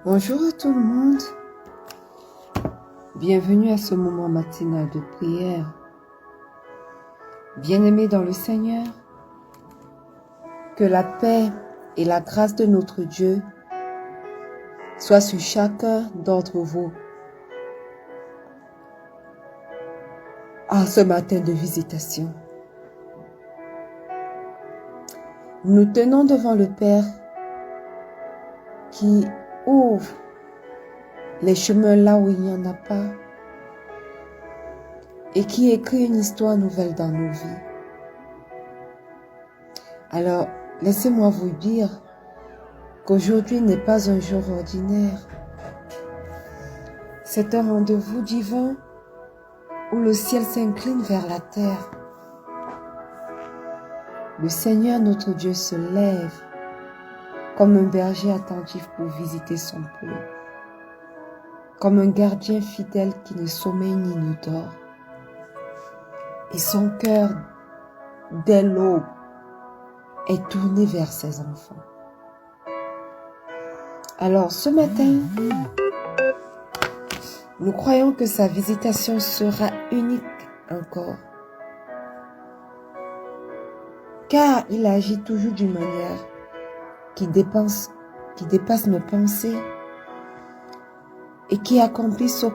Bonjour à tout le monde. Bienvenue à ce moment matinal de prière. Bien-aimés dans le Seigneur, que la paix et la grâce de notre Dieu soient sur chacun d'entre vous en ce matin de visitation. Nous tenons devant le Père qui ouvre les chemins là où il n'y en a pas et qui écrit une histoire nouvelle dans nos vies. Alors, laissez-moi vous dire qu'aujourd'hui n'est pas un jour ordinaire. C'est un rendez-vous divin où le ciel s'incline vers la terre. Le Seigneur notre Dieu se lève comme un berger attentif pour visiter son peuple, comme un gardien fidèle qui ne sommeille ni ne dort. Et son cœur, dès l'aube, est tourné vers ses enfants. Alors ce matin, nous croyons que sa visitation sera unique encore, car il agit toujours d'une manière qui dépasse nos pensées et qui accomplit ce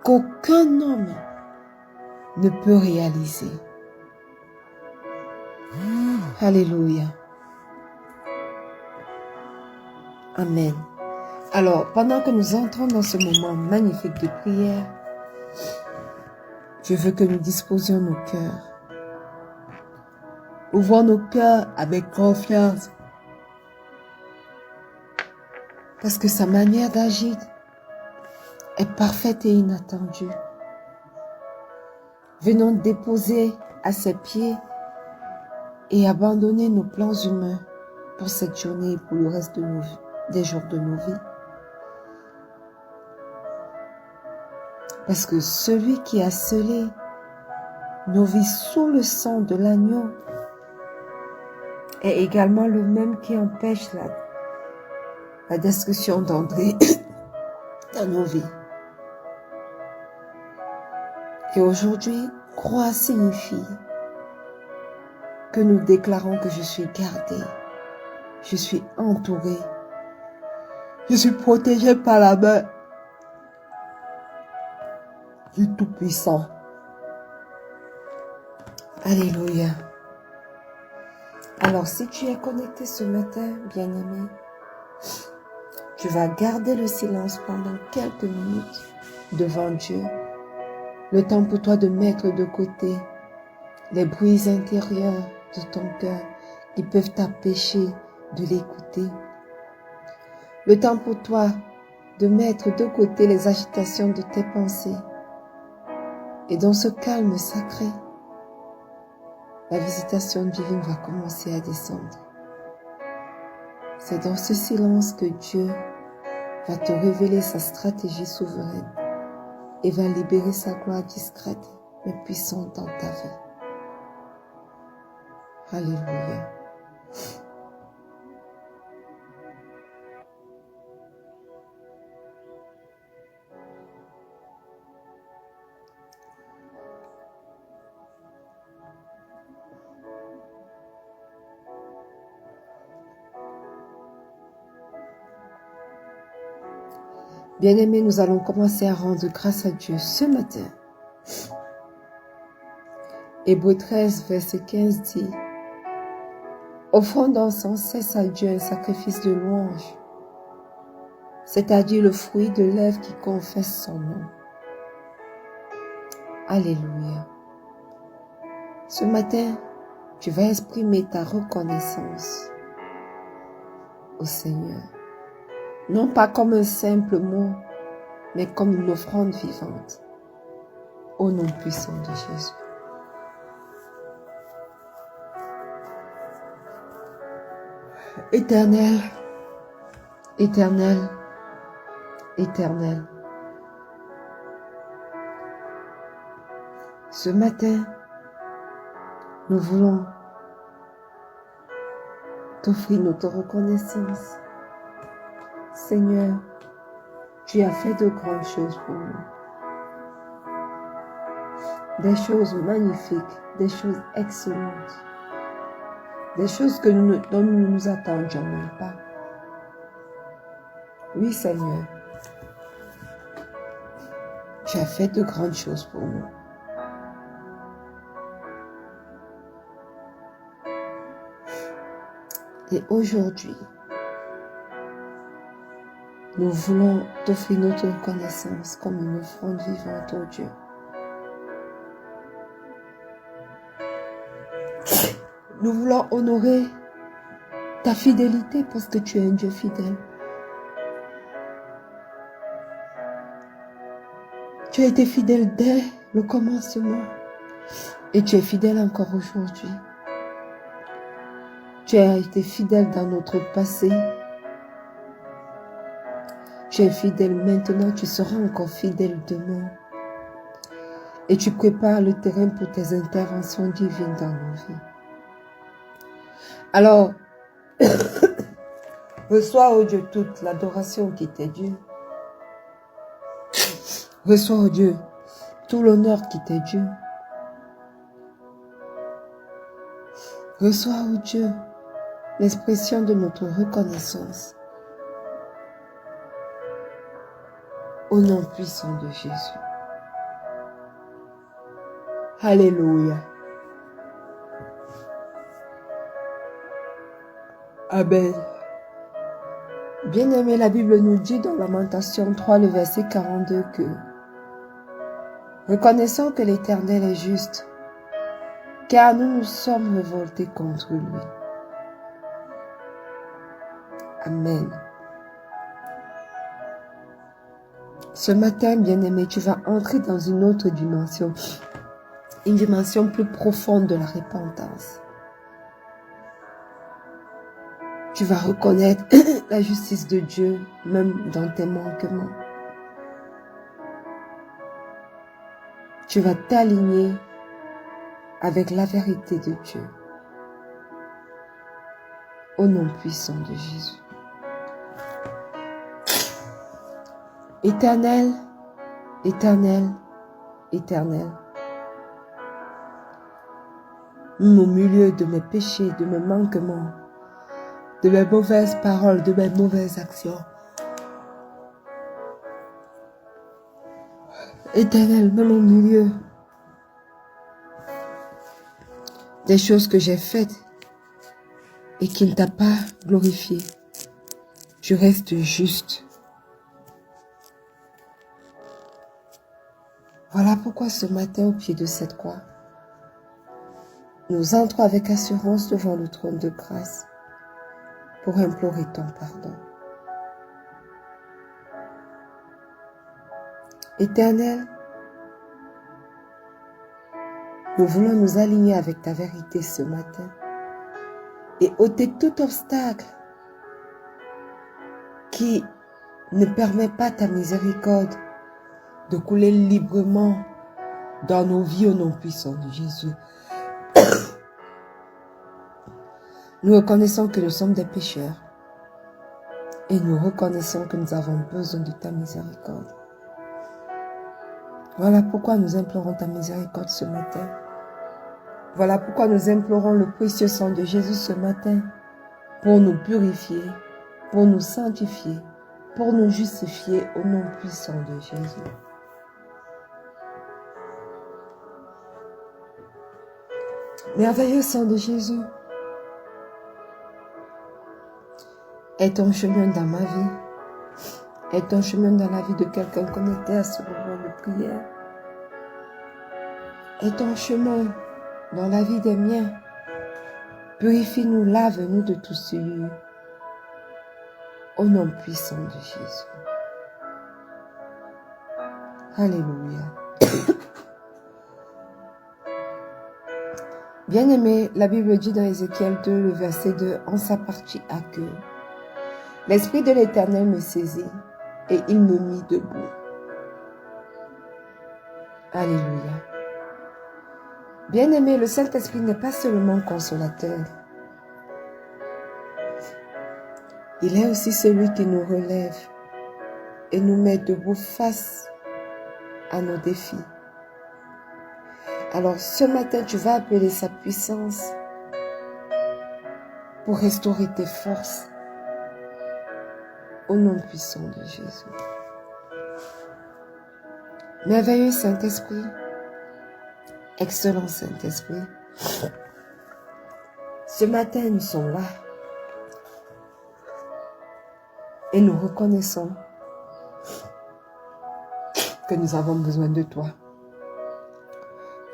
qu'aucun homme ne peut réaliser. Alléluia. Amen. Alors, pendant que nous entrons dans ce moment magnifique de prière, je veux que nous disposions nos cœurs. Ouvrons nos cœurs avec confiance. Parce que sa manière d'agir est parfaite et inattendue. Venons déposer à ses pieds et abandonner nos plans humains pour cette journée et pour le reste des jours de nos vies. Parce que celui qui a scellé nos vies sous le sang de l'agneau est également le même qui empêche la destruction d'André dans nos vies. Et aujourd'hui, croix signifie que nous déclarons que je suis gardé, je suis entouré, je suis protégé par la main du Tout-Puissant. Alléluia. Alors, si tu es connecté ce matin, bien-aimé, tu vas garder le silence pendant quelques minutes devant Dieu. Le temps pour toi de mettre de côté les bruits intérieurs de ton cœur qui peuvent t'empêcher de l'écouter. Le temps pour toi de mettre de côté les agitations de tes pensées. Et dans ce calme sacré, la visitation divine va commencer à descendre. C'est dans ce silence que Dieu va te révéler sa stratégie souveraine et va libérer sa gloire discrète mais puissante dans ta vie. Alléluia. Bien-aimés, nous allons commencer à rendre grâce à Dieu ce matin. Hébreux 13, verset 15 dit: offrons sans cesse à Dieu un sacrifice de louange, c'est-à-dire le fruit de lèvres qui confesse son nom. Alléluia. Ce matin, tu vas exprimer ta reconnaissance au Seigneur. Non pas comme un simple mot, mais comme une offrande vivante. Au nom puissant de Jésus. Éternel, éternel, éternel. Ce matin, nous voulons t'offrir notre reconnaissance. Seigneur, tu as fait de grandes choses pour nous. Des choses magnifiques, des choses excellentes. Des choses dont nous ne nous attendions même pas. Oui, Seigneur, tu as fait de grandes choses pour nous. Et aujourd'hui, nous voulons t'offrir notre reconnaissance comme une offrande vivante, ô Dieu. Nous voulons honorer ta fidélité parce que tu es un Dieu fidèle. Tu as été fidèle dès le commencement et tu es fidèle encore aujourd'hui. Tu as été fidèle dans notre passé. Tu es fidèle maintenant, tu seras encore fidèle demain. Et tu prépares le terrain pour tes interventions divines dans nos vies. Alors, reçois, ô Dieu, toute l'adoration qui t'est due. Reçois, ô Dieu, tout l'honneur qui t'est dû. Reçois, ô Dieu, l'expression de notre reconnaissance. Au nom puissant de Jésus. Alléluia. Amen. Bien-aimé, la Bible nous dit dans Lamentation 3, le verset 42 que reconnaissons que l'Éternel est juste, car nous nous sommes révoltés contre lui. Amen. Ce matin, bien-aimé, tu vas entrer dans une autre dimension, une dimension plus profonde de la repentance. Tu vas reconnaître la justice de Dieu, même dans tes manquements. Tu vas t'aligner avec la vérité de Dieu. Au nom puissant de Jésus. Éternel, éternel, éternel. Au milieu de mes péchés, de mes manquements, de mes mauvaises paroles, de mes mauvaises actions. Éternel, même au milieu des choses que j'ai faites et qui ne t'a pas glorifié, tu restes juste. Voilà pourquoi ce matin, au pied de cette croix, nous entrons avec assurance devant le trône de grâce pour implorer ton pardon. Éternel, nous voulons nous aligner avec ta vérité ce matin et ôter tout obstacle qui ne permet pas ta miséricorde de couler librement dans nos vies au nom puissant de Jésus. Nous reconnaissons que nous sommes des pécheurs et nous reconnaissons que nous avons besoin de ta miséricorde. Voilà pourquoi nous implorons ta miséricorde ce matin. Voilà pourquoi nous implorons le précieux sang de Jésus ce matin pour nous purifier, pour nous sanctifier, pour nous justifier au nom puissant de Jésus. Merveilleux sang de Jésus, est ton chemin dans ma vie, est ton chemin dans la vie de quelqu'un connecté à ce moment de prière, est ton chemin dans la vie des miens. Purifie-nous, lave-nous de tout souillure, au nom puissant de Jésus. Alléluia. Bien-aimé, la Bible dit dans Ézéchiel 2, le verset 2, en sa partie à que l'Esprit de l'Éternel me saisit et il me mit debout. Alléluia. Bien-aimé, le Saint-Esprit n'est pas seulement consolateur. Il est aussi celui qui nous relève et nous met debout face à nos défis. Alors ce matin, tu vas appeler sa puissance pour restaurer tes forces au nom puissant de Jésus. Merveilleux Saint-Esprit, excellent Saint-Esprit, ce matin nous sommes là et nous reconnaissons que nous avons besoin de toi.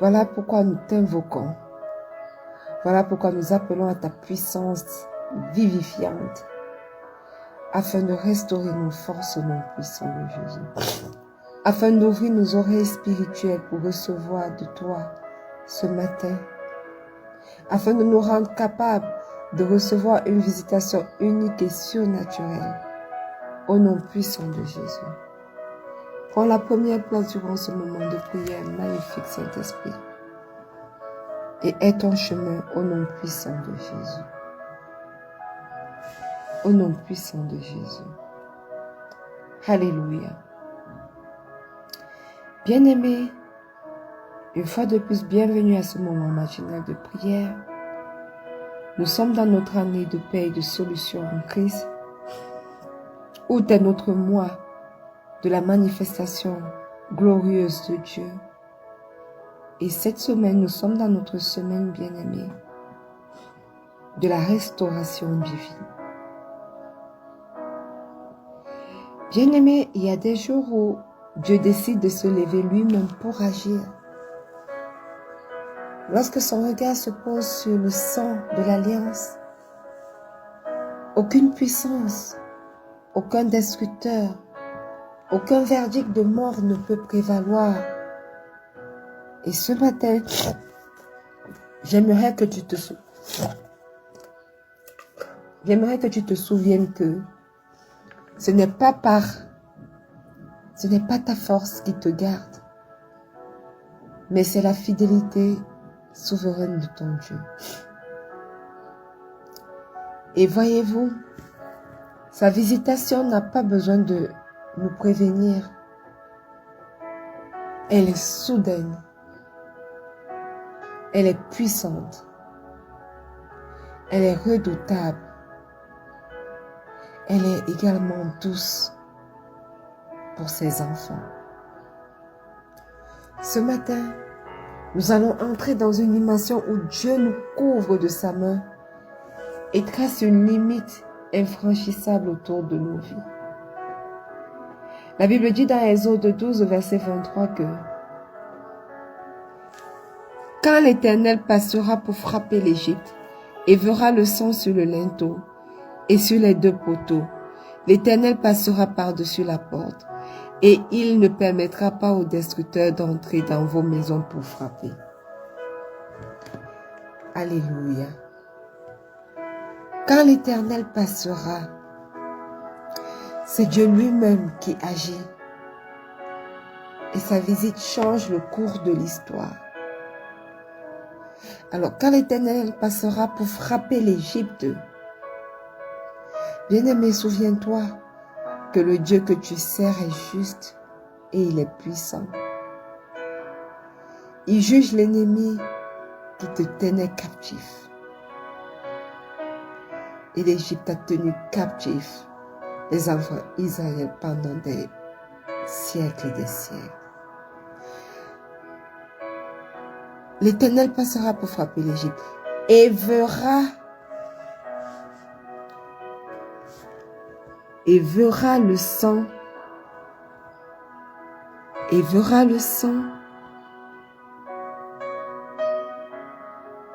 Voilà pourquoi nous t'invoquons. Voilà pourquoi nous appelons à ta puissance vivifiante afin de restaurer nos forces au nom puissant de Jésus. Afin d'ouvrir nos oreilles spirituelles pour recevoir de toi ce matin. Afin de nous rendre capables de recevoir une visitation unique et surnaturelle au nom puissant de Jésus. Prends la première place durant ce moment de prière magnifique, Saint-Esprit. Et aie ton chemin au nom puissant de Jésus. Au nom puissant de Jésus. Alléluia. Bien-aimés, une fois de plus, bienvenue à ce moment matinal de prière. Nous sommes dans notre année de paix et de solution en Christ, où est notre mois de la manifestation glorieuse de Dieu. Et cette semaine, nous sommes dans notre semaine bien-aimée de la restauration divine. Bien-aimés, il y a des jours où Dieu décide de se lever lui-même pour agir. Lorsque son regard se pose sur le sang de l'alliance, aucune puissance, aucun destructeur, aucun verdict de mort ne peut prévaloir. Et ce matin, j'aimerais que tu te souviennes que ce n'est pas ta force qui te garde, mais c'est la fidélité souveraine de ton Dieu. Et voyez-vous, sa visitation n'a pas besoin de nous prévenir. Elle est soudaine. Elle est puissante. Elle est redoutable. Elle est également douce pour ses enfants. Ce matin, nous allons entrer dans une dimension où Dieu nous couvre de sa main et trace une limite infranchissable autour de nos vies. La Bible dit dans Exode 12, verset 23 que quand l'Éternel passera pour frapper l'Égypte et verra le sang sur le linteau et sur les deux poteaux, l'Éternel passera par-dessus la porte et il ne permettra pas aux destructeurs d'entrer dans vos maisons pour frapper. Alléluia. Quand l'Éternel passera, c'est Dieu lui-même qui agit. Et sa visite change le cours de l'histoire. Alors, quand l'Éternel passera pour frapper l'Égypte, bien-aimé, souviens-toi que le Dieu que tu sers est juste et il est puissant. Il juge l'ennemi qui te tenait captif. Et l'Égypte a tenu captif les enfants d'Israël pendant des siècles et des siècles. L'Éternel passera pour frapper l'Égypte et verra le sang. Et verra le sang.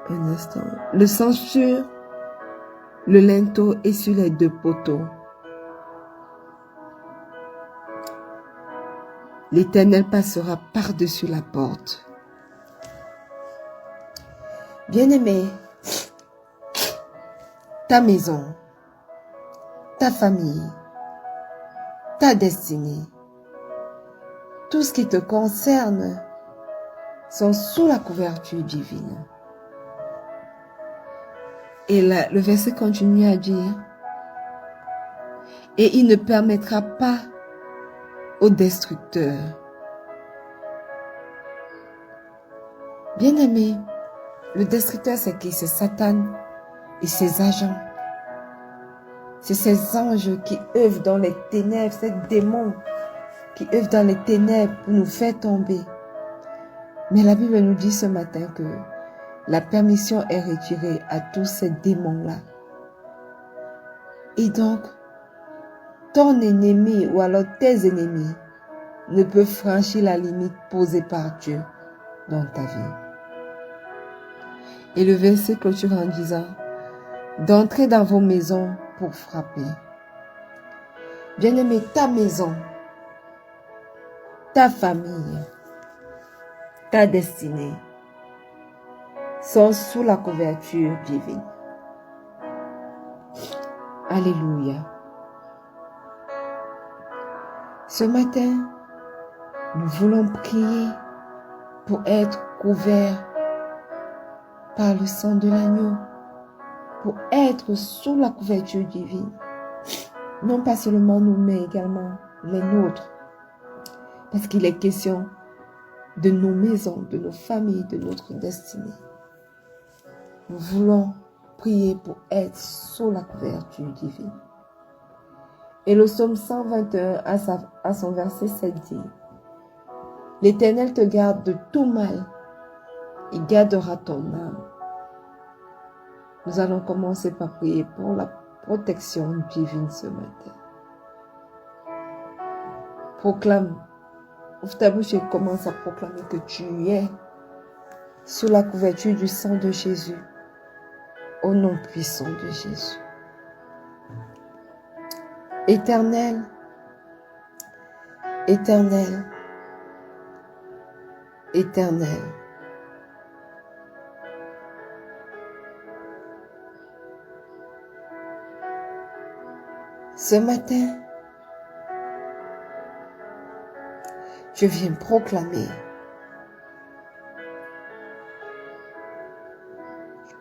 Un instant. Le sang sur le linteau et sur les deux poteaux. L'Éternel passera par-dessus la porte. Bien-aimé, ta maison, ta famille, ta destinée, tout ce qui te concerne sont sous la couverture divine. Et là, le verset continue à dire, Et il ne permettra pas au destructeur. Bien-aimé, le destructeur c'est qui? C'est Satan et ses agents. C'est ces anges qui œuvrent dans les ténèbres, ces démons qui œuvrent dans les ténèbres pour nous faire tomber. Mais la Bible nous dit ce matin que la permission est retirée à tous ces démons-là. Et donc, ton ennemi ou alors tes ennemis ne peuvent franchir la limite posée par Dieu dans ta vie. Et le verset clôture en disant, d'entrer dans vos maisons pour frapper. Bien-aimé, ta maison, ta famille, ta destinée sont sous la couverture divine. Alléluia. Ce matin, nous voulons prier pour être couverts par le sang de l'agneau, pour être sous la couverture divine. Non pas seulement nous, mais également les nôtres. Parce qu'il est question de nos maisons, de nos familles, de notre destinée. Nous voulons prier pour être sous la couverture divine. Et le psaume 121 à son verset 7 dit, l'Éternel te garde de tout mal, il gardera ton âme. Nous allons commencer par prier pour la protection divine ce matin. Proclame, ouvre ta bouche et commence à proclamer que tu es sous la couverture du sang de Jésus, au nom puissant de Jésus. Éternel, Éternel, Éternel. Ce matin, je viens proclamer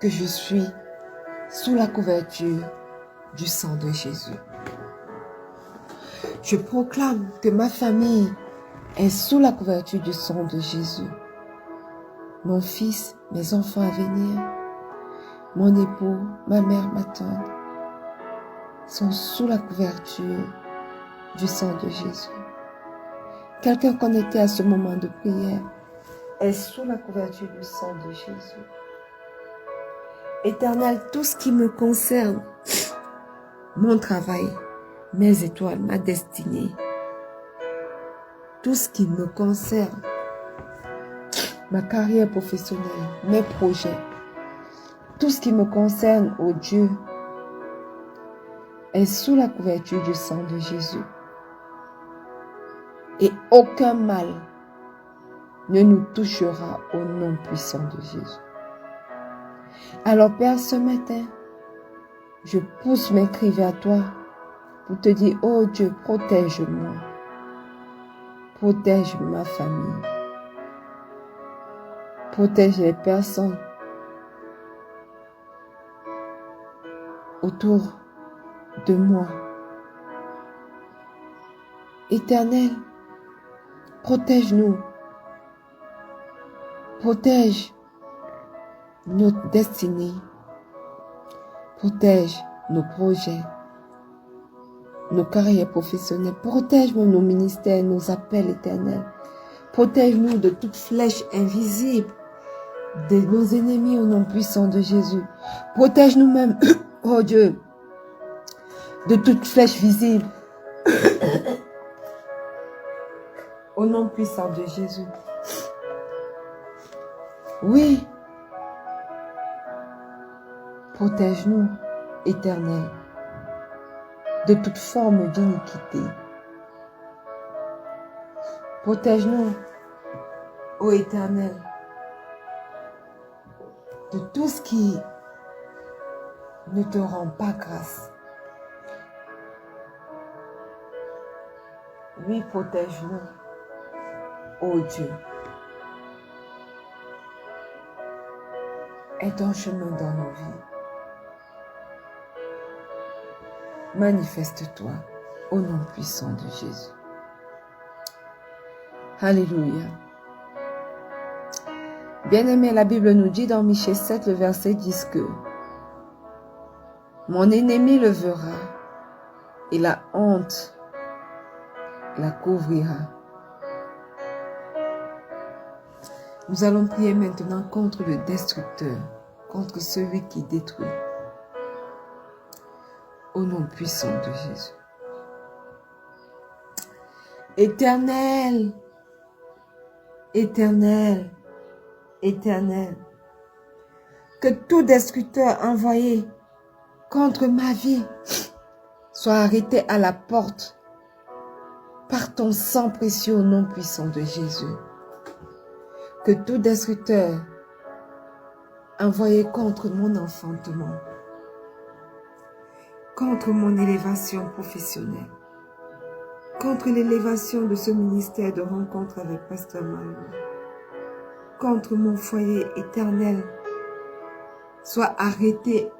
que je suis sous la couverture du sang de Jésus. Je proclame que ma famille est sous la couverture du sang de Jésus. Mon fils, mes enfants à venir, mon époux, ma mère, ma tante sont sous la couverture du sang de Jésus. Quelqu'un connecté à ce moment de prière est sous la couverture du sang de Jésus. Éternel, tout ce qui me concerne, mon travail, mes étoiles, ma destinée, tout ce qui me concerne, ma carrière professionnelle, mes projets, tout ce qui me concerne, ô Dieu, est sous la couverture du sang de Jésus. Et aucun mal ne nous touchera au nom puissant de Jésus. Alors Père, ce matin, je pousse mes cris vers toi pour te dire, oh Dieu, protège-moi, protège ma famille, protège les personnes autour de moi. Éternel, protège-nous, protège notre destinée, protège nos projets, nos carrières professionnelles, protège nos ministères, nos appels éternels, protège-nous de toute flèche invisible de nos ennemis au nom puissant de Jésus, protège-nous même, oh Dieu, de toute flèche visible au nom puissant de Jésus. Oui, protège-nous, Éternel, de toute forme d'iniquité. Protège-nous, ô Éternel, de tout ce qui ne te rend pas grâce. Oui, protège-nous, ô Dieu. Aie ton chemin dans nos vies. Manifeste-toi Au nom puissant de Jésus. Alléluia. Bien-aimé, la Bible nous dit dans Michée 7, le verset 10 que mon ennemi le verra et la honte la couvrira. Nous allons prier maintenant contre le destructeur, contre celui qui détruit. Au nom puissant de Jésus. Éternel, éternel, éternel, que tout destructeur envoyé contre ma vie soit arrêté à la porte par ton sang précieux au nom puissant de Jésus. Que tout destructeur envoyé contre mon enfantement, contre mon élévation professionnelle, contre l'élévation de ce ministère de rencontre avec Pasteur Mario, contre mon foyer éternel, soit arrêté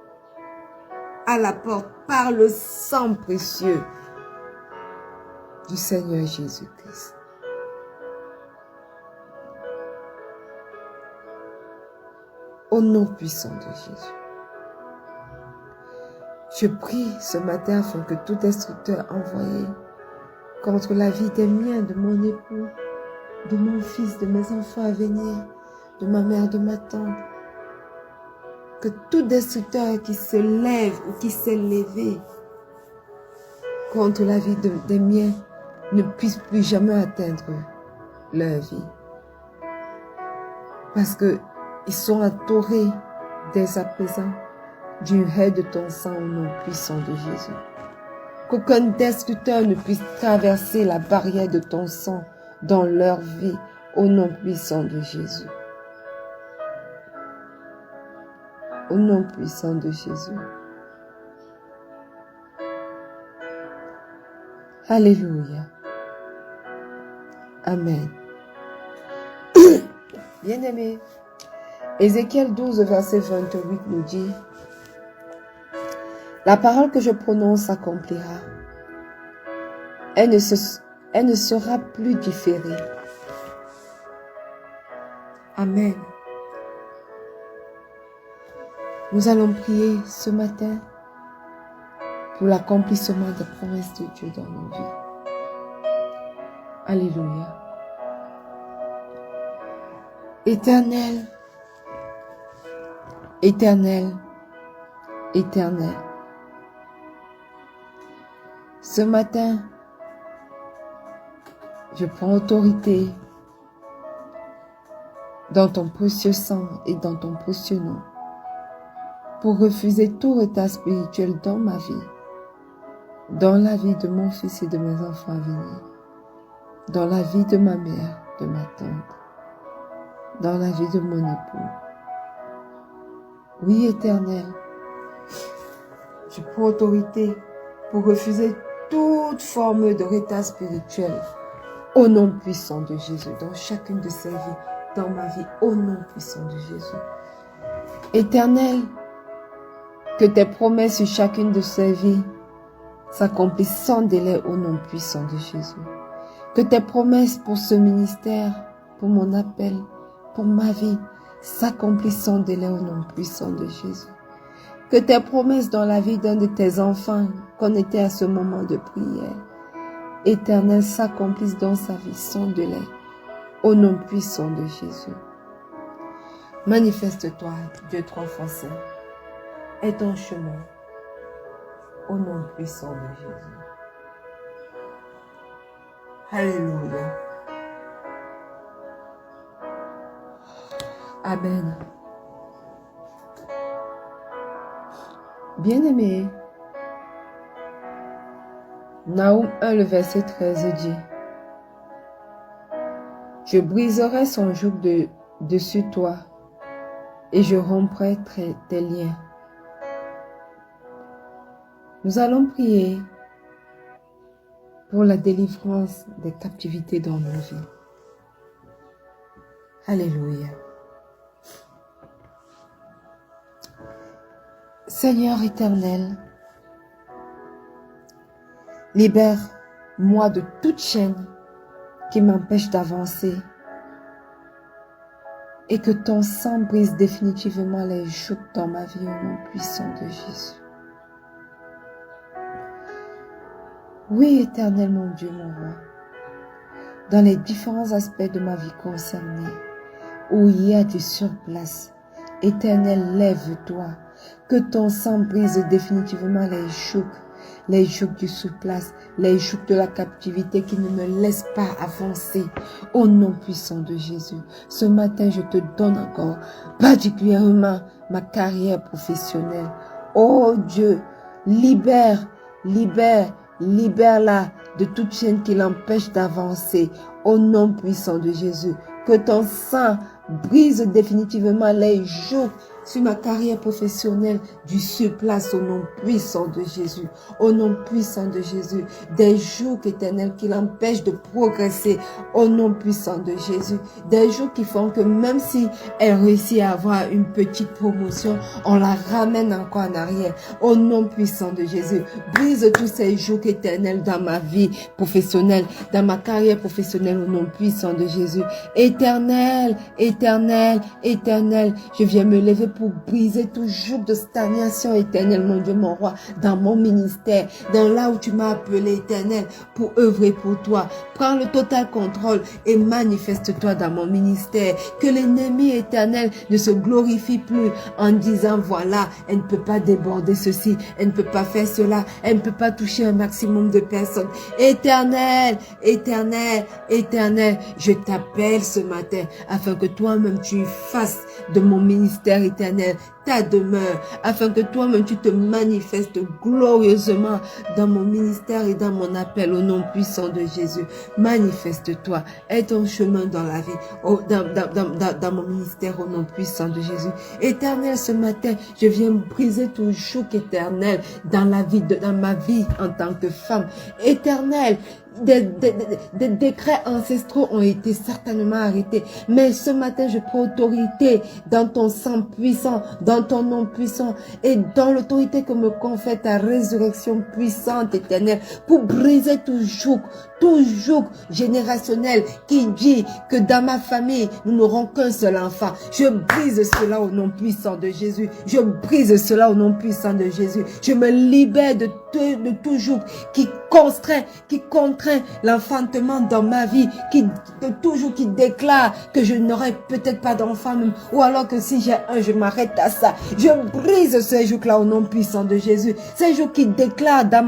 à la porte par le sang précieux du Seigneur Jésus-Christ. Au nom puissant de Jésus. Je prie ce matin afin que tout destructeur envoyé contre la vie des miens, de mon époux, de mon fils, de mes enfants à venir, de ma mère, de ma tante, que tout destructeur qui se lève ou qui s'est levé contre la vie des miens ne puisse plus jamais atteindre leur vie. Parce qu'ils sont entourés dès à présent du raid de ton sang au nom puissant de Jésus. Qu'aucun destructeur ne puisse traverser la barrière de ton sang dans leur vie au nom puissant de Jésus. Au nom puissant de Jésus. Alléluia. Amen. Bien-aimé, Ézéchiel 12, verset 28 nous dit: la parole que je prononce s'accomplira. Elle ne sera plus différée. Amen. Nous allons prier ce matin pour l'accomplissement des promesses de Dieu dans nos vies. Alléluia. Éternel, éternel, éternel. Ce matin, je prends autorité dans ton précieux sang et dans ton précieux nom pour refuser tout retard spirituel dans ma vie, dans la vie de mon fils et de mes enfants à venir, dans la vie de ma mère, de ma tante, dans la vie de mon époux. Oui, Éternel, je prends autorité pour refuser toute forme de retard spirituel au nom puissant de Jésus, dans chacune de ces vies, dans ma vie, au nom puissant de Jésus. Éternel, que tes promesses sur chacune de ces vies s'accomplissent sans délai au nom puissant de Jésus. Que tes promesses pour ce ministère, pour mon appel, pour ma vie, s'accomplissent sans délai au nom puissant de Jésus. Que tes promesses dans la vie d'un de tes enfants, qu'on était à ce moment de prière, Éternel, s'accomplissent dans sa vie sans délai, au nom puissant de Jésus. Manifeste-toi, Dieu trois fois saint, et ton chemin, au nom puissant de Jésus. Alléluia. Amen. Bien-aimé, Naoum 1, le verset 13 dit: je briserai son joug dessus toi, et je romprai tes liens. Nous allons prier pour la délivrance des captivités dans nos vies. Alléluia. Seigneur éternel, Libère-moi de toute chaîne qui m'empêche d'avancer. Et que ton sang brise définitivement les jougs dans ma vie au nom puissant de Jésus. Oui, Éternel, mon Dieu, mon roi, dans les différents aspects de ma vie concernée, où il y a du surplace, Éternel, lève-toi, que ton sang brise définitivement les jougs du surplace, les jougs de la captivité qui ne me laissent pas avancer, au nom puissant de Jésus. Ce matin, je te donne encore particulièrement ma carrière professionnelle. Oh Dieu, libère-la de toute chaîne qui l'empêche d'avancer, au nom puissant de Jésus. Que ton sang brise définitivement les jougs sur ma carrière professionnelle du surplace au nom puissant de Jésus. Au nom puissant de Jésus. Des jours éternels qui l'empêchent de progresser au nom puissant de Jésus. Des jours qui font que même si elle réussit à avoir une petite promotion, on la ramène encore en arrière. Au nom puissant de Jésus. Brise tous ces jours éternels dans ma vie professionnelle, dans ma carrière professionnelle au nom puissant de Jésus. Éternel, éternel, éternel, je viens me lever pour briser tout joug de stagnation éternelle, mon Dieu, mon roi, dans mon ministère, dans là où tu m'as appelé éternel, pour œuvrer pour toi. Prends le total contrôle et manifeste-toi dans mon ministère. Que l'ennemi éternel ne se glorifie plus en disant, voilà, elle ne peut pas déborder ceci, elle ne peut pas faire cela, elle ne peut pas toucher un maximum de personnes. Éternel, éternel, éternel, je t'appelle ce matin afin que toi-même tu fasses de mon ministère éternel ta demeure, afin que toi-même tu te manifestes glorieusement dans mon ministère et dans mon appel au nom puissant de Jésus. Manifeste-toi, aie ton chemin dans la vie, dans mon ministère au nom puissant de Jésus. Éternel, ce matin, je viens briser tout joug éternel dans ma vie en tant que femme. Éternel, des décrets ancestraux ont été certainement arrêtés. Mais ce matin, je prends autorité dans ton sang puissant, dans ton nom puissant et dans l'autorité que me confère ta résurrection puissante, éternelle, pour briser tout joug générationnel qui dit que dans ma famille, nous n'aurons qu'un seul enfant. Je brise cela au nom puissant de Jésus. Je brise cela au nom puissant de Jésus. Je me libère de tout joug qui contraint l'enfantement dans ma vie, qui déclare que je n'aurai peut-être pas d'enfant même, ou alors que si j'ai un, je m'arrête à ça. Je brise ces jours-là au nom puissant de Jésus. Ces jours qui déclarent dans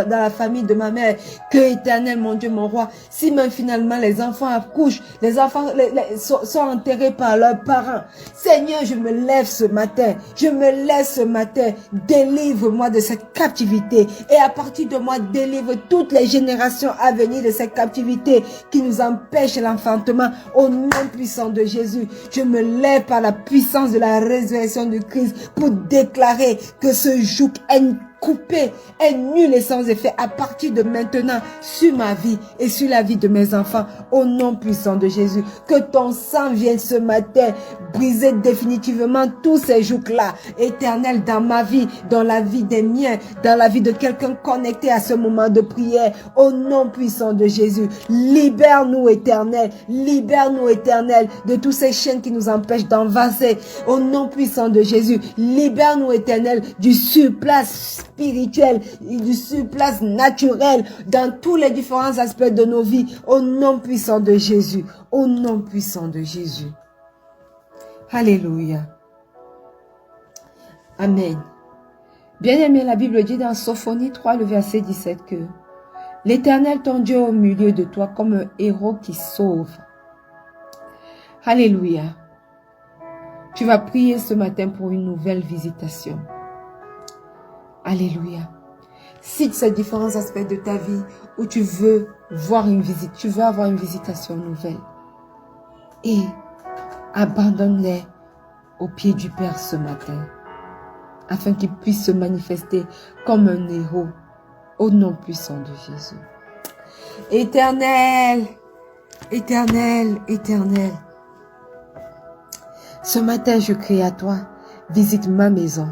la famille de ma mère que éternel, mon Dieu, mon roi, si même finalement les enfants accouchent, les enfants sont enterrés par leurs parents. Seigneur, je me lève ce matin. Je me lève ce matin. Délivre-moi de cette captivité. Et à partir de moi, délivre toutes les générations à venir de cette captivité qui nous empêche l'enfantement au nom puissant de Jésus. Je me lève par la puissance de la résurrection de Christ pour déclarer que ce joug est coupé, est nul et sans effet à partir de maintenant sur ma vie et sur la vie de mes enfants au nom puissant de Jésus. Que ton sang vienne ce matin briser définitivement tous ces jougs-là, éternel, dans ma vie, dans la vie des miens, dans la vie de quelqu'un connecté à ce moment de prière au nom puissant de Jésus. Libère-nous éternel, de tous ces chaînes qui nous empêchent d'avancer au nom puissant de Jésus. Libère-nous éternel du surplace spirituel, du surplace naturel dans tous les différents aspects de nos vies au nom puissant de Jésus. Au nom puissant de Jésus. Alléluia. Amen. Bien-aimé, la Bible dit dans Sophonie 3, le verset 17 que l'Éternel ton Dieu au milieu de toi comme un héros qui sauve. Alléluia. Tu vas prier ce matin pour une nouvelle visitation. Alléluia. Cite ces différents aspects de ta vie où tu veux voir une visite, tu veux avoir une visitation nouvelle. Et abandonne-les au pied du Père ce matin, afin qu'il puisse se manifester comme un héros au nom puissant de Jésus. Éternel, éternel, éternel. Ce matin, je crie à toi, visite ma maison,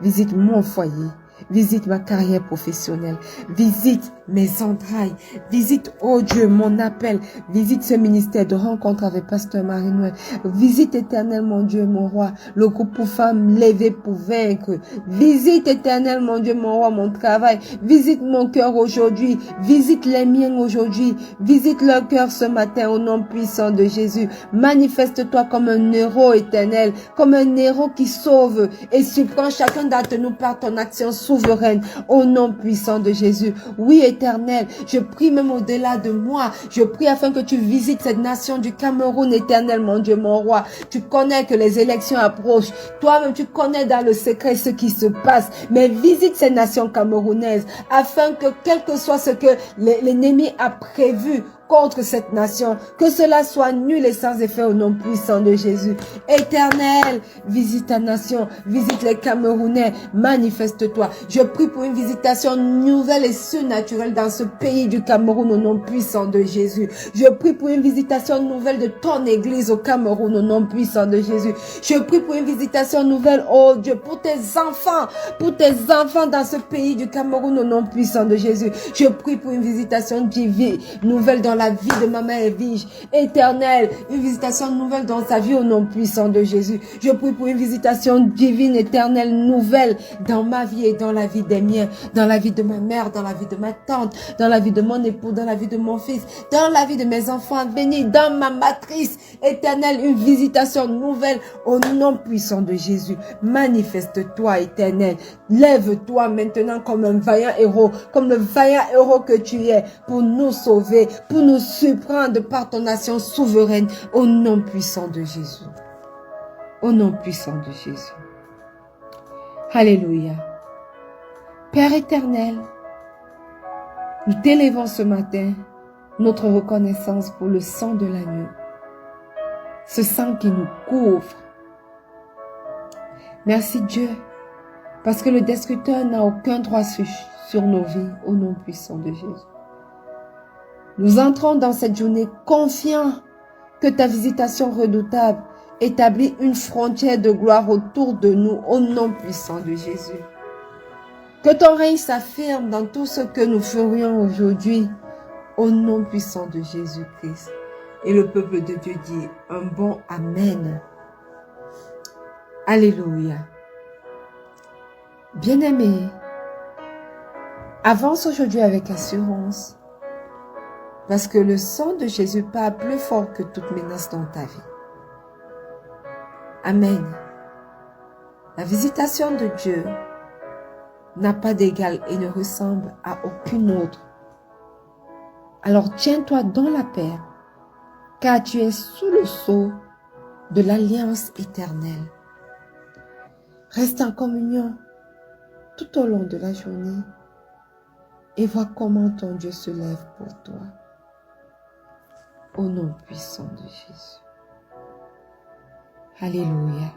visite mon foyer, visite ma carrière professionnelle, visite mes entrailles. Visite, oh Dieu, mon appel. Visite ce ministère de rencontre avec Pasteur Marie-Noël. Visite, Éternel, mon Dieu, mon roi, le groupe pour femmes levées pour vaincre. Visite, Éternel, mon Dieu, mon roi, mon travail. Visite mon cœur aujourd'hui. Visite les miens aujourd'hui. Visite leur cœur ce matin au nom puissant de Jésus. Manifeste-toi comme un héros éternel, comme un héros qui sauve et surprend chacun d'entre nous par ton action souveraine au nom puissant de Jésus. Oui, Éternel, je prie même au-delà de moi. Je prie afin que tu visites cette nation du Cameroun, Éternel, mon Dieu, mon roi. Tu connais que les élections approchent. Toi-même, tu connais dans le secret ce qui se passe. Mais visite ces nations camerounaises afin que, quel que soit ce que l'ennemi a prévu contre cette nation, que cela soit nul et sans effet au nom puissant de Jésus. Éternel, visite ta nation, visite les Camerounais, manifeste-toi. Je prie pour une visitation nouvelle et surnaturelle dans ce pays du Cameroun au nom puissant de Jésus. Je prie pour une visitation nouvelle de ton église au Cameroun au nom puissant de Jésus. Je prie pour une visitation nouvelle, oh Dieu, pour tes enfants dans ce pays du Cameroun au nom puissant de Jésus. Je prie pour une visitation divine, nouvelle dans la vie de ma mère Evige, éternelle, une visitation nouvelle dans sa vie au nom puissant de Jésus. Je prie pour une visitation divine, éternelle, nouvelle dans ma vie et dans la vie des miens, dans la vie de ma mère, dans la vie de ma tante, dans la vie de mon époux, dans la vie de mon fils, dans la vie de mes enfants bénis, dans ma matrice, éternelle, une visitation nouvelle au nom puissant de Jésus. Manifeste-toi, éternel. Lève-toi maintenant comme un vaillant héros, comme le vaillant héros que tu es, pour nous sauver, pour nous surprendre par ton nation souveraine, au nom puissant de Jésus. Au nom puissant de Jésus. Alléluia. Père éternel, nous t'élevons ce matin notre reconnaissance pour le sang de l'agneau, ce sang qui nous couvre. Merci Dieu, parce que le destructeur n'a aucun droit sur nos vies, au nom puissant de Jésus. Nous entrons dans cette journée confiants que ta visitation redoutable établit une frontière de gloire autour de nous, au nom puissant de Jésus. Que ton règne s'affirme dans tout ce que nous ferions aujourd'hui, au nom puissant de Jésus-Christ. Et le peuple de Dieu dit un bon Amen. Alléluia. Bien-aimé, avance aujourd'hui avec assurance, parce que le sang de Jésus parle plus fort que toute menace dans ta vie. Amen. La visitation de Dieu n'a pas d'égal et ne ressemble à aucune autre. Alors tiens-toi dans la paix, car tu es sous le sceau de l'alliance éternelle. Reste en communion tout au long de la journée et vois comment ton Dieu se lève pour toi. Au nom puissant de Jésus. Alléluia.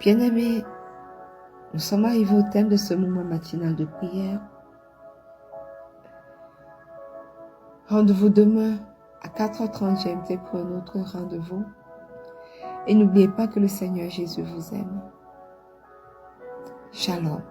Bien-aimés, nous sommes arrivés au thème de ce moment matinal de prière. Rendez-vous demain à 4h30 GMT pour un autre rendez-vous. Et n'oubliez pas que le Seigneur Jésus vous aime. Shalom.